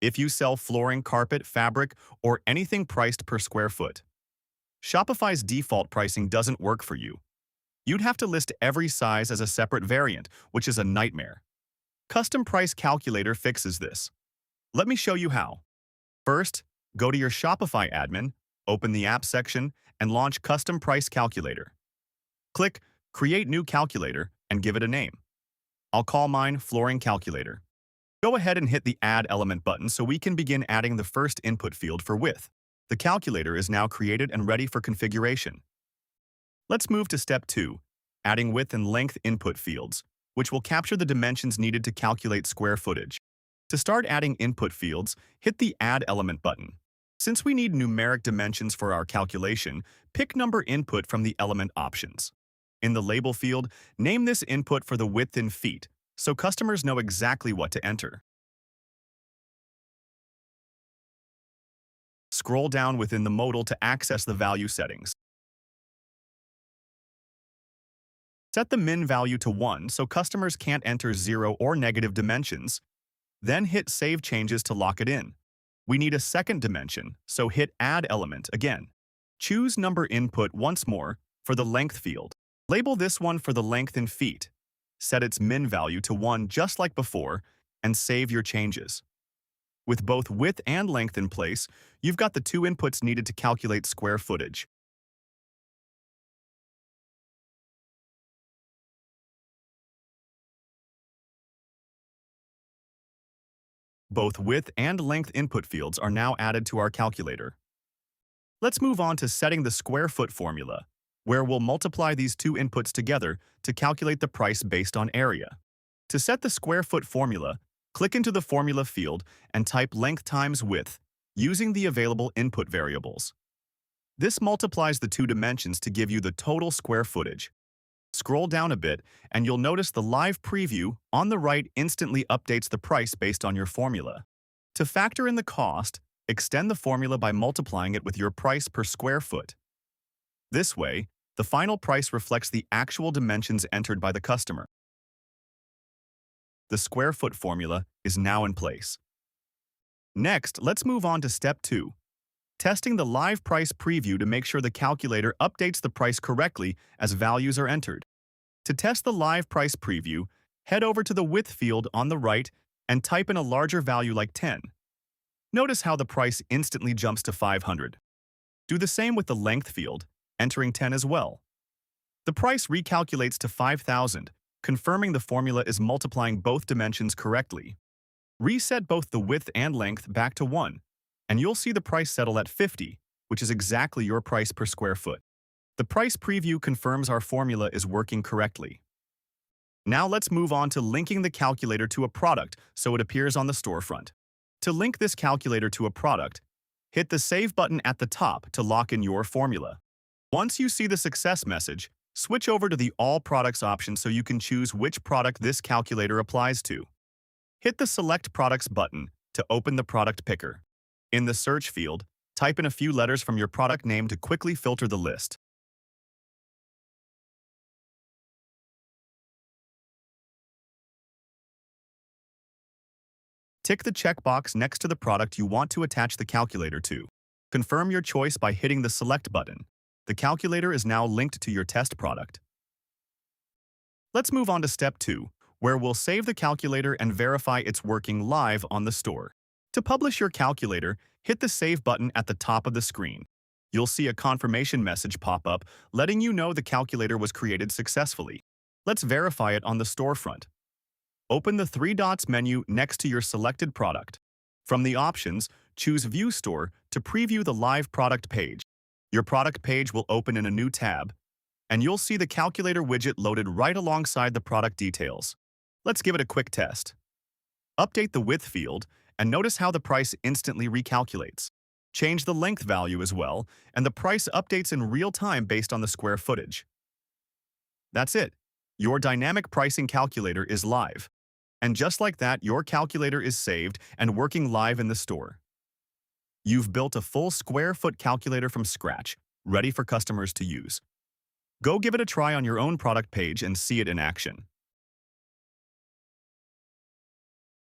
if you sell flooring, carpet, fabric, or anything priced per square foot. Shopify's default pricing doesn't work for you. You'd have to list every size as a separate variant, which is a nightmare. Custom Price Calculator fixes this. Let me show you how. First, go to your Shopify admin, open the app section, and launch Custom Price Calculator. Click Create New Calculator and give it a name. I'll call mine Flooring Calculator. Go ahead and hit the Add Element button so we can begin adding the first input field for width. The calculator is now created and ready for configuration. Let's move to Step 2, adding width and length input fields, which will capture the dimensions needed to calculate square footage. To start adding input fields, hit the Add Element button. Since we need numeric dimensions for our calculation, pick Number Input from the element options. In the Label field, name this input for the width in feet, so customers know exactly what to enter. Scroll down within the modal to access the value settings. Set the min value to 1 so customers can't enter 0 or negative dimensions. Then hit Save Changes to lock it in. We need a second dimension, so hit Add Element again. Choose Number Input once more for the length field. Label this one for the length in feet. Set its min value to 1 just like before, and save your changes. With both width and length in place, you've got the two inputs needed to calculate square footage. Both width and length input fields are now added to our calculator. Let's move on to setting the square foot formula, where we'll multiply these two inputs together to calculate the price based on area. To set the square foot formula, click into the formula field and type length times width using the available input variables. This multiplies the two dimensions to give you the total square footage. Scroll down a bit and you'll notice the live preview on the right instantly updates the price based on your formula. To factor in the cost, extend the formula by multiplying it with your price per square foot. This way, the final price reflects the actual dimensions entered by the customer. The square foot formula is now in place. Next, let's move on to Step 2, testing the live price preview to make sure the calculator updates the price correctly as values are entered. To test the live price preview, head over to the width field on the right and type in a larger value like 10. Notice how the price instantly jumps to 500. Do the same with the length field, entering 10 as well. The price recalculates to 5,000, confirming the formula is multiplying both dimensions correctly. Reset both the width and length back to 1, and you'll see the price settle at 50, which is exactly your price per square foot. The price preview confirms our formula is working correctly. Now let's move on to linking the calculator to a product so it appears on the storefront. To link this calculator to a product, hit the Save button at the top to lock in your formula. Once you see the success message, switch over to the All Products option so you can choose which product this calculator applies to. Hit the Select Products button to open the product picker. In the search field, type in a few letters from your product name to quickly filter the list. Tick the checkbox next to the product you want to attach the calculator to. Confirm your choice by hitting the Select button. The calculator is now linked to your test product. Let's move on to Step 2, where we'll save the calculator and verify it's working live on the store. To publish your calculator, hit the Save button at the top of the screen. You'll see a confirmation message pop up letting you know the calculator was created successfully. Let's verify it on the storefront. Open the three dots menu next to your selected product. From the options, choose View Store to preview the live product page. Your product page will open in a new tab, and you'll see the calculator widget loaded right alongside the product details. Let's give it a quick test. Update the width field, and notice how the price instantly recalculates. Change the length value as well, and the price updates in real time based on the square footage. That's it. Your dynamic pricing calculator is live. And just like that, your calculator is saved and working live in the store. You've built a full square foot calculator from scratch, ready for customers to use. Go give it a try on your own product page and see it in action.